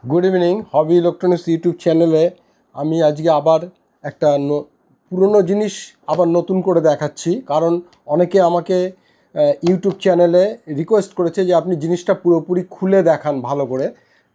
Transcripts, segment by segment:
Good evening. Hobby electronics YouTube চ্যানেলে আমি আজকে আবার একটা পুরনো জিনিস আবার নতুন করে দেখাচ্ছি, কারণ অনেকে আমাকে ইউটিউব চ্যানেলে রিকোয়েস্ট করেছে যে আপনি জিনিসটা পুরোপুরি খুলে দেখান ভালো করে।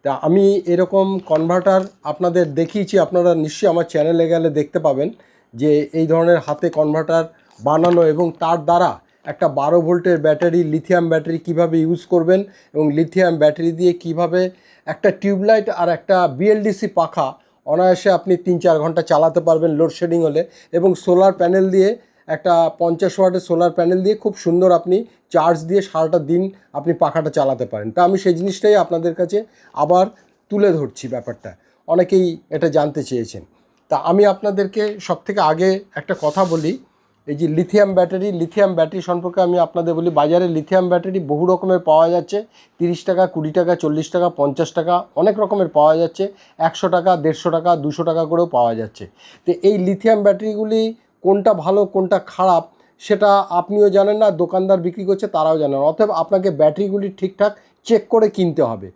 তা আমি এরকম কনভার্টার আপনাদের দেখিয়েছি, আপনারা নিশ্চয়ই আমার চ্যানেলে গেলে দেখতে পাবেন যে এই ধরনের হাতে কনভার্টার বানানো এবং তার দ্বারা একটা 12 ভোল্টের ব্যাটারি, লিথিয়াম ব্যাটারি কিভাবে ইউজ করবেন এবং লিথিয়াম ব্যাটারি দিয়ে কিভাবে একটা টিউবলাইট আর একটা বিএলডিসি পাখা অনায়াসে আপনি 3-4 ঘন্টা চালাতে পারবেন লোডশেডিং হলে, এবং সোলার প্যানেল দিয়ে একটা 50 ওয়াটের সোলার প্যানেল দিয়ে খুব সুন্দর আপনি চার্জ দিয়ে সারাটা দিন আপনি পাখাটা চালাতে পারেন। তা আমি সেই জিনিসটাই আপনাদের কাছে আবার তুলে ধরছি। ব্যাপারটা অনেকেই এটা জানতে চেয়েছেন। তা আমি আপনাদেরকে সবথেকে আগে একটা কথা বলি, এই যে লিথিয়াম ব্যাটারি সম্পর্কে আমি আপনাদের বলি। বাজারে লিথিয়াম ব্যাটারি বহু রকমের পাওয়া যাচ্ছে, 30 টাকা, 20 টাকা, 40 টাকা, 50 টাকা, অনেক রকমের পাওয়া যাচ্ছে। 100 টাকা, 150 টাকা, 200 টাকা করেও পাওয়া যাচ্ছে। তো এই লিথিয়াম ব্যাটারিগুলি কোনটা ভালো কোনটা খারাপ সেটা আপনিও জানেন না, দোকানদার বিক্রি করছে তারাও জানেন না। অতএব আপনাকে ব্যাটারিগুলি ঠিকঠাক চেক করে কিনতে হবে।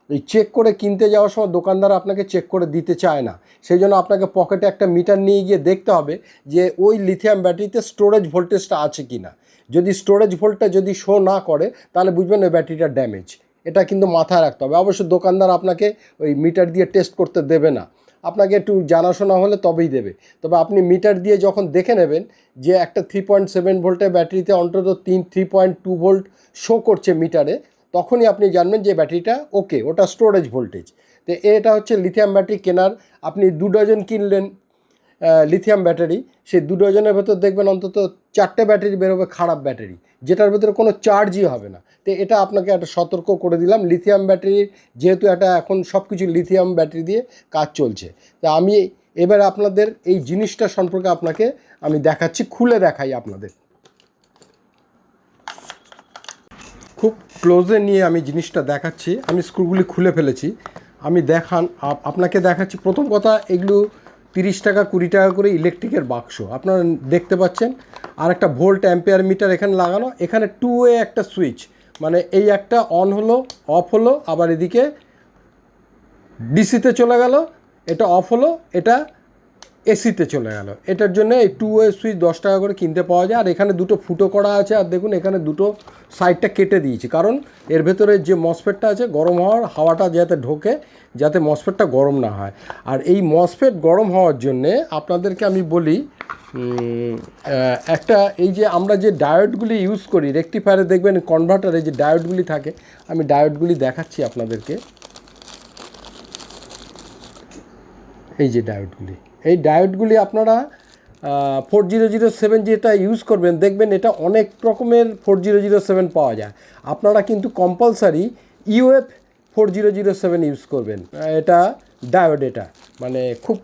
এই চেক করে কিনতে যাওয়ার সময় দোকানদার আপনাকে চেক করে দিতে চায় না, সেই জন্য আপনাকে পকেটে একটা মিটার নিয়ে গিয়ে দেখতে হবে যে ওই লিথিয়াম ব্যাটারিতে স্টোরেজ ভোল্টেজটা আছে কি না। যদি স্টোরেজ ভোল্টটা যদি শো না করে তাহলে বুঝবেন ওই ব্যাটারিটা ড্যামেজ। এটা কিন্তু মাথায় রাখতে হবে। অবশ্য দোকানদার আপনাকে ওই মিটার দিয়ে টেস্ট করতে দেবে না, আপনাকে একটু জানাশোনা হলে তবেই দেবে। তবে আপনি মিটার দিয়ে যখন দেখে নেবেন যে একটা 3.7 ভোল্টের ব্যাটারিতে অন্তত 3.2 ভোল্ট শো করছে মিটারে, তখনই আপনি জানবেন যে ব্যাটারিটা ওকে, ওটা স্টোরেজ ভোল্টেজ। তো এটা হচ্ছে লিথিয়াম ব্যাটারি কেনার। আপনি 2 ডজন কিনলেন লিথিয়াম ব্যাটারি, সেই 2 ডজনের ভেতর দেখবেন অন্তত 4টে ব্যাটারি বেরোবে খারাপ ব্যাটারি, যেটার ভেতরে কোনো চার্জই হবে না। তো এটা আপনাকে একটা সতর্ক করে দিলাম। লিথিয়াম ব্যাটারি যেহেতু এটা এখন সব কিছু লিথিয়াম ব্যাটারি দিয়ে কাজ চলছে, তা আমি এবার আপনাদের এই জিনিসটা সম্পর্কে আপনাকে আমি দেখাচ্ছি, খুলে দেখাই আপনাদের। খুব ক্লোজে নিয়ে আমি জিনিসটা দেখাচ্ছি। আমি স্ক্রুগুলি খুলে ফেলেছি, আমি আপনাকে দেখাচ্ছি। প্রথম কথা, এগুলো 30 টাকা 20 টাকা করে ইলেকট্রিকের বাক্স আপনারা দেখতে পাচ্ছেন। আর একটা ভোল্ট অ্যাম্পিয়ার মিটার এখানে লাগানো, এখানে 2 ওয়ে একটা সুইচ, মানে এই একটা অন হলো অফ হলো, আবার এদিকে ডিসিতে চলে গেল, এটা অফ হলো, এটা এসিতে চলে গেল। এটার জন্য এই 2 ওয়ে সুইচ 10 টাকা করে কিনতে পাওয়া যায়। আর এখানে দুটো ফুটো করা আছে, আর দেখুন এখানে দুটো সাইডটা কেটে দিয়েছি, কারণ এর ভেতরে যে মসফেটটা আছে গরম হওয়ার হাওয়াটা যাতে ঢোকে, যাতে মসফেটটা গরম না হয়। আর এই মসফেট গরম হওয়ার জন্যে আপনাদেরকে আমি বলি, একটা এই যে আমরা যে ডায়োডগুলি ইউজ করি রেকটিফায়ারে, দেখবেন কনভার্টারে যে ডায়োডগুলি থাকে, আমি ডায়োডগুলি দেখাচ্ছি আপনাদেরকে। এই যে ডায়োডগুলি, এই ডায়োডগুলি আপনারা 4007 যেটা ইউজ করবেন, দেখবেন এটা অনেক রকমের 4007 পাওয়া যায়। আপনারা কিন্তু কম্পালসারি ইউএফ 4007 ইউজ করবেন। এটা ডায়োড, এটা মানে খুব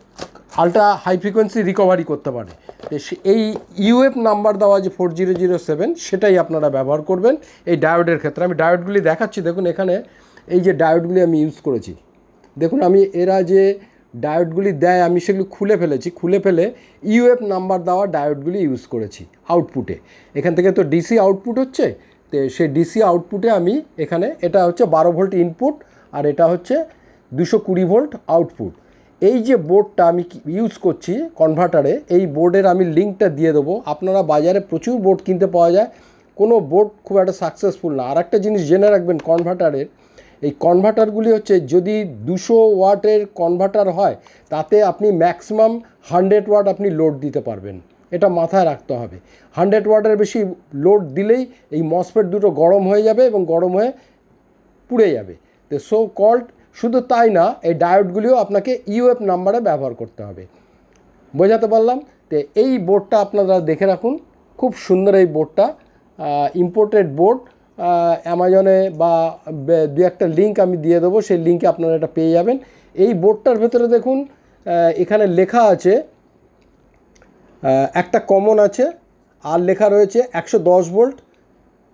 আলট্রা হাই ফ্রিকোয়েন্সি রিকভারি করতে পারে। এই ইউএফ নাম্বার দেওয়া যে 4007 সেটাই আপনারা ব্যবহার করবেন এই ডায়োডের ক্ষেত্রে। আমি ডায়োডগুলি দেখাচ্ছি, দেখুন এখানে এই যে ডায়োডগুলি আমি ইউজ করেছি, দেখুন আমি এরা যে ডায়োডগুলি দেয় আমি সেগুলি খুলে ফেলে ইউএফ নাম্বার দেওয়া ডায়োডগুলি ইউজ করেছি আউটপুটে। এখান থেকে তো ডিসি আউটপুট হচ্ছে, তো সেই ডিসি আউটপুটে আমি এখানে, এটা হচ্ছে 12 ভোল্ট ইনপুট আর এটা হচ্ছে 220 ভোল্ট আউটপুট। এই যে বোর্ডটা আমি ইউজ করছি কনভার্টারে, এই বোর্ডের আমি লিঙ্কটা দিয়ে দেবো। আপনারা বাজারে প্রচুর বোর্ড কিনতে পাওয়া যায়, কোনো বোর্ড খুব একটা সাকসেসফুল না। আর একটা জিনিস জেনে রাখবেন, কনভার্টারের এই কনভার্টারগুলি হচ্ছে, যদি 200 ওয়াটের কনভার্টার হয় তাতে আপনি ম্যাক্সিমাম 100 ওয়াট আপনি লোড দিতে পারবেন, এটা মাথায় রাখতে হবে। 100 ওয়াটের বেশি লোড দিলেই এই মসফেট দুটো গরম হয়ে যাবে এবং গরম হয়ে পুড়ে যাবে। তো সো কল্ড, শুধু তাই না, এই ডায়োডগুলিও আপনাকে ইউএফ নাম্বারে ব্যবহার করতে হবে। বোঝাতে পারলাম? তো এই বোর্ডটা আপনারা দেখে রাখুন, খুব সুন্দর এই বোর্ডটা, ইম্পোর্টেড বোর্ড। অ্যামাজনে বা দু একটা লিঙ্ক আমি দিয়ে দেবো, সেই লিঙ্কে আপনারা এটা পেয়ে যাবেন। এই বোর্ডটার ভেতরে দেখুন এখানে লেখা আছে, একটা কমন আছে, আর লেখা রয়েছে 110 ভোল্ট,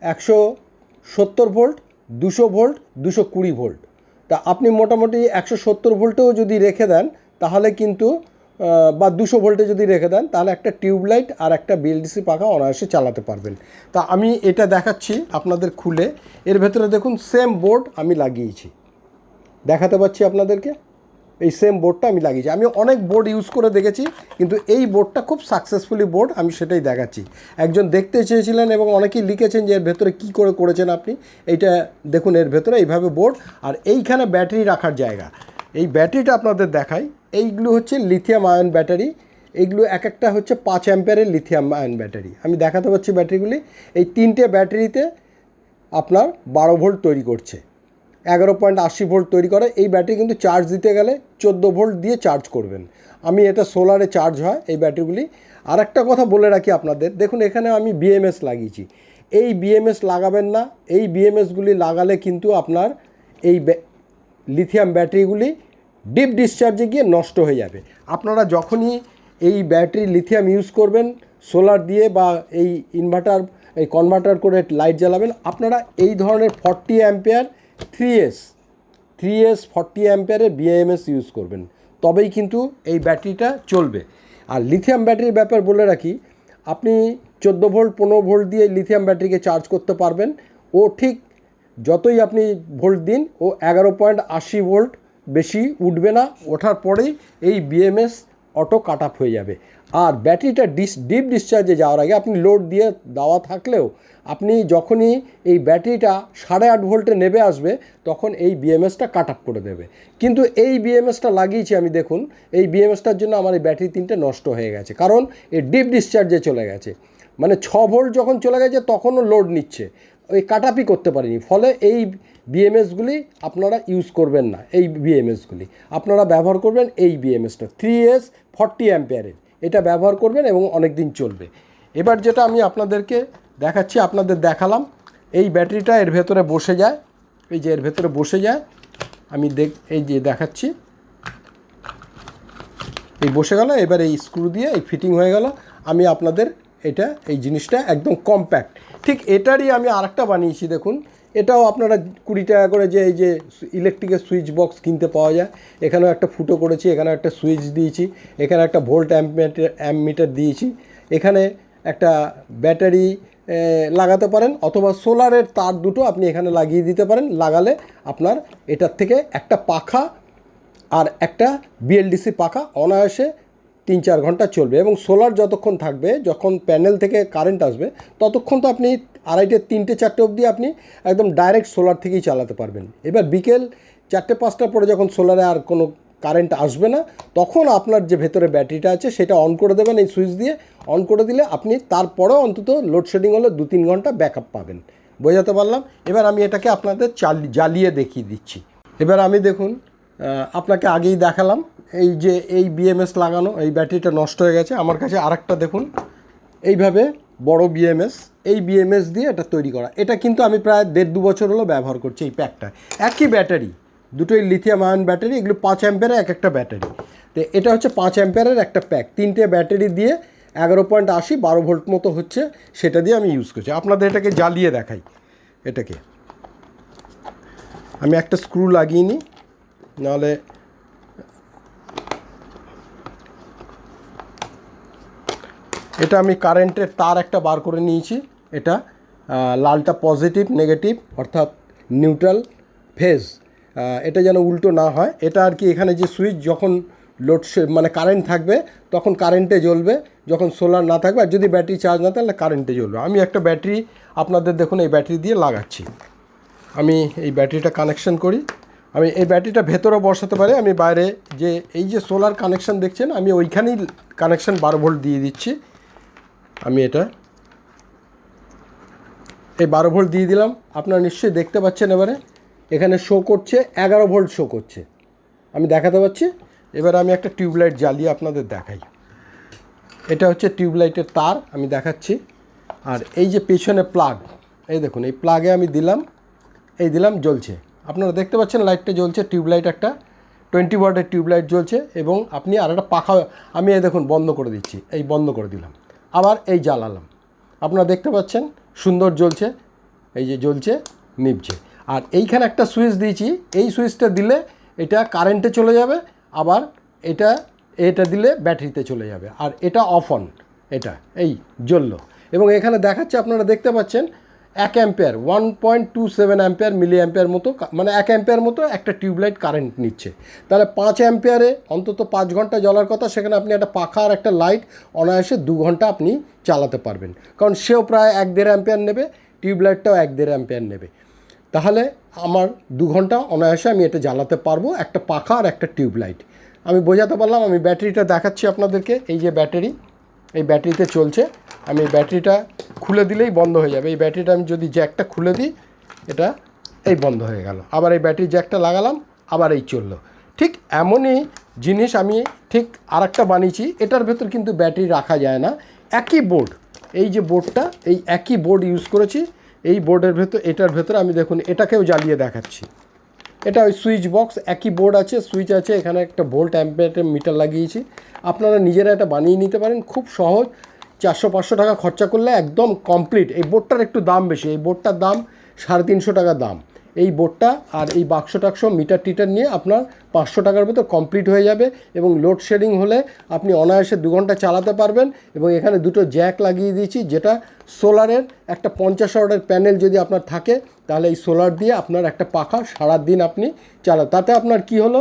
170 ভোল্ট, 200 ভোল্ট, 220 ভোল্ট। তা আপনি মোটামুটি 170 ভোল্টেও যদি রেখে দেন তাহলে কিন্তু, বা 200 ভোল্টে যদি রেখে দেন তাহলে একটা টিউবলাইট আর একটা বিএলডিসি পাখা অনায়াসে চালাতে পারবেন। তা আমি এটা দেখাচ্ছি আপনাদের খুলে। এর ভেতরে দেখুন সেম বোর্ড আমি লাগিয়েছি, দেখাতে পাচ্ছি আপনাদেরকে, এই সেম বোর্ডটা আমি লাগিয়েছি। আমি অনেক বোর্ড ইউজ করে দেখেছি, কিন্তু এই বোর্ডটা খুব সাকসেসফুলি বোর্ড, আমি সেটাই দেখাচ্ছি। একজন দেখতে চেয়েছিলেন এবং অনেকেই লিখেছেন যে এর ভেতরে কী করে করেছেন আপনি। এইটা দেখুন, এর ভেতরে এইভাবে বোর্ড, আর এইখানে ব্যাটারি রাখার জায়গা। এই ব্যাটারিটা আপনাদের দেখাই, এইগুলো হচ্ছে লিথিয়াম আয়ন ব্যাটারি। এইগুলো এক একটা হচ্ছে 5 অ্যাম্পিয়ারের লিথিয়াম আয়ন ব্যাটারি। আমি দেখাতে পাচ্ছি ব্যাটারিগুলি। এই 3টে ব্যাটারিতে আপনার 12 ভোল্ট তৈরি করছে, 11.80 ভোল্ট তৈরি করে। এই ব্যাটারি কিন্তু চার্জ দিতে গেলে 14 ভোল্ট দিয়ে চার্জ করবেন। আমি এটা সোলারে চার্জ হয় এই ব্যাটারিগুলি। আর একটা কথা বলে রাখি আপনাদের, দেখুন এখানে আমি বিএমএস লাগিয়েছি। এই বিএমএস লাগাবেন না। এই বিএমএসগুলি লাগালে কিন্তু আপনার এই লিথিয়াম ব্যাটারিগুলি ডিপ ডিসচার্জে গিয়ে নষ্ট হয়ে যাবে। আপনারা যখনই এই ব্যাটারি লিথিয়াম ইউজ করবেন সোলার দিয়ে বা এই ইনভার্টার এই কনভার্টার করে লাইট জ্বালাবেন, আপনারা এই ধরনের 40 অ্যাম্পিয়ার 3S 40 অ্যাম্পিয়ারের বিএমএস ইউজ করবেন, তবেই কিন্তু এই ব্যাটারিটা চলবে। আর লিথিয়াম ব্যাটারির ব্যাপার বলে রাখি, আপনি 14 ভোল্ট 15 ভোল্ট দিয়ে লিথিয়াম ব্যাটারিকে চার্জ করতে পারবেন। ও ঠিক যতই আপনি ভোল্ট দিন, ও 11.80 ভোল্ট বেশি উঠবে না। ওঠার পরেই এই বিএমএস অটো কাট আপ হয়ে যাবে। আর ব্যাটারিটা ডিপ ডিসচার্জে যাওয়ার আগে আপনি লোড দিয়ে দেওয়া থাকলেও আপনি যখনই এই ব্যাটারিটা 8.5 ভোল্টে নেমে আসবে, তখন এই বিএমএসটা কাট আপ করে দেবে। কিন্তু এই বিএমএসটা লাগিয়েছি আমি, দেখুন এই বিএমএসটার জন্য আমার এই ব্যাটারি 3টে নষ্ট হয়ে গেছে, কারণ এই ডিপ ডিসচার্জে চলে গেছে। মানে 6 ভোল্ট যখন চলে গেছে তখনও লোড নিচ্ছে, ওই কাট আপই করতে পারিনি। ফলে এই বিএমএসগুলি আপনারা ইউজ করবেন না। এই বিএমএসগুলি আপনারা ব্যবহার করবেন এই বিএমএসটা 3S 40 অ্যাম্পিয়ারের, এটা ব্যবহার করবেন এবং অনেক দিন চলবে। এবার যেটা আমি আপনাদেরকে দেখাচ্ছি, আপনাদের দেখালাম, এই ব্যাটারিটা এর ভেতরে বসে যায়, এই যে এর ভেতরে বসে যায়। আমি এই যে দেখাচ্ছি, এই বসে গেল। এবার এই স্ক্রু দিয়ে এই ফিটিং হয়ে গেল। আমি আপনাদের এই জিনিসটা একদম কম্প্যাক্ট। ঠিক এটারই আমি আরেকটা বানিয়েছি, দেখুন এটাও আপনারা 20 টাকা করে যে এই যে ইলেকট্রিকের সুইচ বক্স কিনতে পাওয়া যায়, এখানেও একটা ফুটো করেছি, এখানে একটা সুইচ দিয়েছি, এখানে একটা ভোল্ট অ্যাম্পমিটার দিয়েছি, এখানে একটা ব্যাটারি লাগাতে পারেন, অথবা সোলারের তার দুটো আপনি এখানে লাগিয়ে দিতে পারেন। লাগালে আপনার এটার থেকে একটা পাখা আর একটা বিএলডিসি পাখা অনায়াসে 3-4 ঘন্টা চলবে। এবং সোলার যতক্ষণ থাকবে, যখন প্যানেল থেকে কারেন্ট আসবে, ততক্ষণ তো আপনি 2:30 3টে 4টে অবধি আপনি একদম ডাইরেক্ট সোলার থেকেই চালাতে পারবেন। এবার বিকেল 4টে 5টার পরে যখন সোলারে আর কোনো কারেন্ট আসবে না, তখন আপনার যে ভেতরে ব্যাটারিটা আছে সেটা অন করে দেবেন এই সুইচ দিয়ে। অন করে দিলে আপনি তারপরেও অন্তত লোডশেডিং হলে 2-3 ঘন্টা ব্যাকআপ পাবেন। বোঝাতে পারলাম? এবার আমি এটাকে আপনাদের জ্বালিয়ে দেখিয়ে দিচ্ছি। এবার আমি দেখুন, আপনাকে আগেই দেখালাম এই যে এই বিএমএস লাগানো, এই ব্যাটারিটা নষ্ট হয়ে গেছে। আমার কাছে আরেকটা দেখুন এইভাবে বড় বিএমএস, এই বিএমএস দিয়ে এটা তৈরি করা। এটা কিন্তু আমি প্রায় 1.5-2 বছর হলো ব্যবহার করছি। এই প্যাকটা একই ব্যাটারি, দুটোই লিথিয়াম আয়ন ব্যাটারি, এগুলো 5 অ্যাম্পিয়ারের এক একটা ব্যাটারি। তো এটা হচ্ছে 5 অ্যাম্পিয়ারের একটা প্যাক, 3টে ব্যাটারি দিয়ে 11.80 12 ভোল্ট মতো হচ্ছে, সেটা দিয়ে আমি ইউজ করছি। আপনাদের এটাকে জ্বালিয়ে দেখাই। এটাকে আমি একটা স্ক্রু লাগিয়ে নিই, নাহলে এটা আমি কারেন্টের তার একটা বার করে নিয়েছি। এটা লালটা পজিটিভ, নেগেটিভ অর্থাৎ নিউট্রাল ফেজ, এটা যেন উল্টো না হয়। এটা আর কি, এখানে যে সুইচ, যখন মানে কারেন্ট থাকবে তখন কারেন্টে জ্বলবে, যখন সোলার না থাকবে আর যদি ব্যাটারি চার্জ না তাহলে কারেন্টে জ্বলবে। আমি একটা ব্যাটারি আপনাদের দেখুন এই ব্যাটারি দিয়ে লাগাচ্ছি। আমি এই ব্যাটারিটা কানেকশন করি। আমি এই ব্যাটারিটা ভেতরে বসাতে পারি, আমি বাইরে যে এই যে সোলার কানেকশন দেখছেন, আমি ওইখানেই কানেকশন 12 ভোল্ট দিয়ে দিচ্ছি। আমি এই 12 ভোল্ট দিয়ে দিলাম। আপনারা নিশ্চয়ই দেখতে পাচ্ছেন, এবারে এখানে শো করছে 11 ভোল্ট শো করছে, আমি দেখাতে পাচ্ছি। এবার আমি একটা টিউবলাইট জ্বালিয়ে আপনাদের দেখাই। এটা হচ্ছে টিউবলাইটের তার, আমি দেখাচ্ছি। আর এই যে পেছনে প্লাগ, এই দেখুন এই প্লাগে আমি দিলাম, এই দিলাম, জ্বলছে। আপনারা দেখতে পাচ্ছেন লাইটটা জ্বলছে, টিউবলাইট একটা 20 ওয়াটের টিউবলাইট জ্বলছে। এবং আপনি আর একটা পাখা, আমি এই দেখুন বন্ধ করে দিচ্ছি, এই বন্ধ করে দিলাম, আবার এই জ্বালালাম। আপনারা দেখতে পাচ্ছেন সুন্দর জ্বলছে, এই যে জ্বলছে, নিভছে। আর এইখানে একটা সুইচ দিয়েছি, এই সুইচটা দিলে এটা কারেন্টে চলে যাবে, আবার এটা দিলে ব্যাটারিতে চলে যাবে। আর এটা অফ অন, এটা এই জ্বললো। এবং এখানে দেখাচ্ছে, আপনারা দেখতে পাচ্ছেন 1 অ্যাম্পিয়ার 1.27 অ্যাম্পিয়ার মিলি অ্যাম্পিয়ার মতো, মানে 1 অ্যাম্পিয়ার মতো একটা টিউবলাইট কারেন্ট নিচ্ছে। তাহলে 5 অ্যাম্পিয়ারে অন্তত 5 ঘন্টা জ্বলার কথা, সেখানে আপনি একটা পাখা আর একটা লাইট অনায়াসে 2 ঘন্টা আপনি চালাতে পারবেন, কারণ সেও প্রায় 1-1.5 অ্যাম্পিয়ার নেবে, টিউবলাইটটাও 1-1.5 অ্যাম্পিয়ার নেবে। তাহলে আমার 2 ঘন্টা অনায়াসে আমি এটা জ্বালাতে পারবো, একটা পাখা আর একটা টিউবলাইট। আমি বোঝাতে পারলাম। আমি ব্যাটারিটা দেখাচ্ছি আপনাদেরকে। এই যে ব্যাটারি, এই ব্যাটারিতে চলছে। আমি ব্যাটারিটা খুলে দিলেই বন্ধ হয়ে যাবে। এই ব্যাটারিটা আমি যদি জ্যাকটা খুলে দিই, এটা এই বন্ধ হয়ে গেল। আবার এই ব্যাটারি জ্যাকটা লাগালাম, আবার এই চললো। ঠিক এমনই জিনিস আমি ঠিক আরেকটা বানিয়েছি। এটার ভেতর কিন্তু ব্যাটারি রাখা যায় না, একই বোর্ড, এই যে বোর্ডটা, এই একই বোর্ড ইউজ করেছি। এই বোর্ডের ভেতর, এটার ভেতর আমি দেখুন এটাকেও জ্বালিয়ে দেখাচ্ছি। এটা ওই সুইচ বক্স, একই বোর্ড আছে, সুইচ আছে, এখানে একটা ভোল্ট অ্যাম্পিয়ার মিটার লাগিয়েছি। আপনারা নিজেরা এটা বানিয়ে নিতে পারেন, খুব সহজ। 400-500 টাকা খরচা করলে একদম কমপ্লিট। এই বোর্ডটার একটু দাম বেশি, এই বোর্ডটার দাম 350 টাকা দাম। এই বোর্ডটা আর এই বাক্স টাক্স মিটার টিটার নিয়ে আপনার 500 টাকার মতো কমপ্লিট হয়ে যাবে। এবং লোডশেডিং হলে আপনি অনায়াসে 2 ঘন্টা চালাতে পারবেন। এবং এখানে দুটো জ্যাক লাগিয়ে দিয়েছি, যেটা সোলারের একটা 50 ওয়াটের প্যানেল যদি আপনার থাকে, তাহলে এই সোলার দিয়ে আপনার একটা পাখা সারাদিন আপনি চালান। তাতে আপনার কি হলো,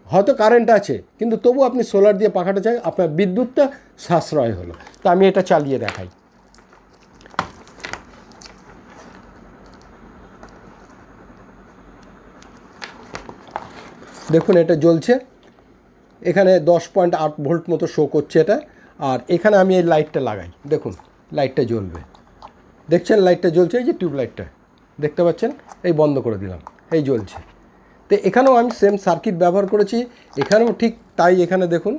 হয়তো কারেন্ট আছে কিন্তু তবু আপনি সোলার দিয়ে পাখাটা চাই, আপনার বিদ্যুৎটা সাশ্রয় হলো। তা আমি এটা চালিয়ে দেখাই। দেখুন এটা জ্বলছে, এখানে 10.8 ভোল্ট মতো শো করছে এটা। আর এখানে আমি এই লাইটটা লাগাই, দেখুন লাইটটা জ্বলবে, দেখছেন লাইটটা জ্বলছে, এই যে টিউবলাইটটা দেখতে পাচ্ছেন, এই বন্ধ করে দিলাম, এই জ্বলছে। তো এখানেও আমি সেম সার্কিট ব্যবহার করেছি, এখানেও ঠিক তাই। এখানে দেখুন,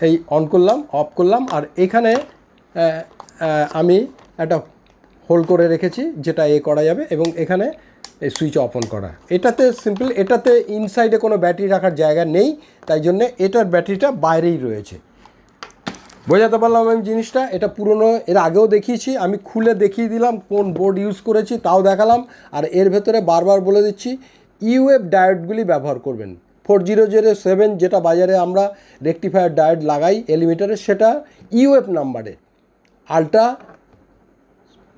এই অন করলাম, অফ করলাম, আর এখানে আমি একটা হোল্ড করে রেখেছি, যেটা করা যাবে, এবং এখানে এই সুইচ অফ অন করা। এটাতে সিম্পল, এটাতে ইনসাইডে কোনো ব্যাটারি রাখার জায়গা নেই, তাই জন্যে এটার ব্যাটারিটা বাইরেই রয়েছে। বোঝাতে পারলাম আমি জিনিসটা। এটা পুরনো, এর আগেও দেখিয়েছি, আমি খুলে দেখিয়ে দিলাম কোন বোর্ড ইউজ করেছি, তাও দেখালাম। আর এর ভেতরে বারবার বলে দিচ্ছি, ইউএফ ডায়োডগুলি ব্যবহার করবেন। 4007 যেটা বাজারে আমরা রেকটিফায়ার ডায়োড লাগাই এলিমিটারে, সেটা ইউএফ নাম্বারে, আল্ট্রা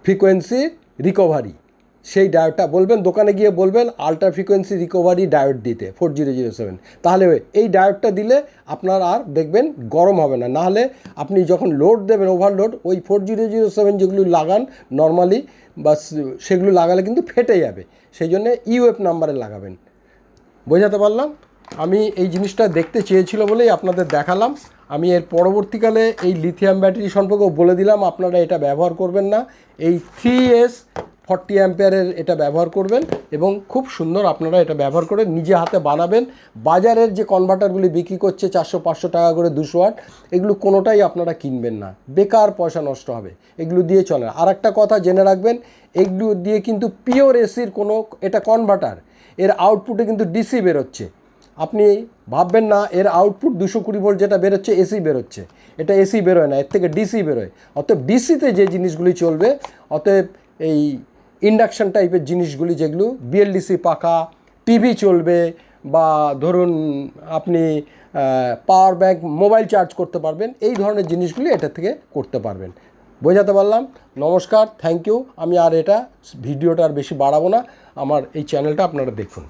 ফ্রিকোয়েন্সি রিকভারি, সেই ডায়োডটা বলবেন, দোকানে গিয়ে বলবেন আল্ট্রা ফ্রিকোয়েন্সি রিকভারি ডায়োড দিতে 4007। তাহলে এই ডায়োডটা দিলে আপনার আর দেখবেন গরম হবে না। নাহলে আপনি যখন লোড দেবেন, ওভারলোড, ওই 4007 যেগুলো লাগান নর্মালি, বা সেগুলো লাগালে কিন্তু ফেটে যাবে। সেই জন্য ইউএফ নাম্বারে লাগাবেন। বোঝাতে পারলাম? আমি এই জিনিসটা দেখতে চেয়েছিল বলেই আপনাদের দেখালাম। আমি এর পরবর্তীকালে এই লিথিয়াম ব্যাটারি সম্পর্কেও বলে দিলাম, আপনারা এটা ব্যবহার করবেন না, এই 3S 40 অ্যাম্পিয়ারের এটা ব্যবহার করবেন। এবং খুব সুন্দর আপনারা এটা ব্যবহার করে নিজে হাতে বানাবেন। বাজারের যে কনভার্টারগুলি বিক্রি করছে 400-500 টাকা করে 200 ওয়াট, এগুলো কোনোটাই আপনারা কিনবেন না, বেকার পয়সা নষ্ট হবে, এগুলো দিয়ে চলে না। আর একটা কথা জেনে রাখবেন, এগুলো দিয়ে কিন্তু পিওর এসির কোনো, এটা কনভার্টার, এর আউটপুটে কিন্তু ডিসি বেরোচ্ছে। আপনি ভাববেন না এর আউটপুট 220 ভোল্ট যেটা বেরোচ্ছে এসি বেরোচ্ছে, এটা এসি বেরোয় না, এর থেকে ডিসি বেরোয়। অতএব ডিসিতে যে জিনিসগুলি চলবে, অতএব এই ইন্ডাকশান টাইপের জিনিসগুলি, যেগুলো বিএলডিসি পাখা, টিভি চলবে, বা ধরুন আপনি পাওয়ার ব্যাংক, মোবাইল চার্জ করতে পারবেন, এই ধরনের জিনিসগুলি এটা থেকে করতে পারবেন। বোঝাতে পারলাম? নমস্কার, থ্যাংক ইউ। আমি আর এটা ভিডিওটা আর বেশি বাড়াবো না, আমার এই চ্যানেলটা আপনারা দেখুন।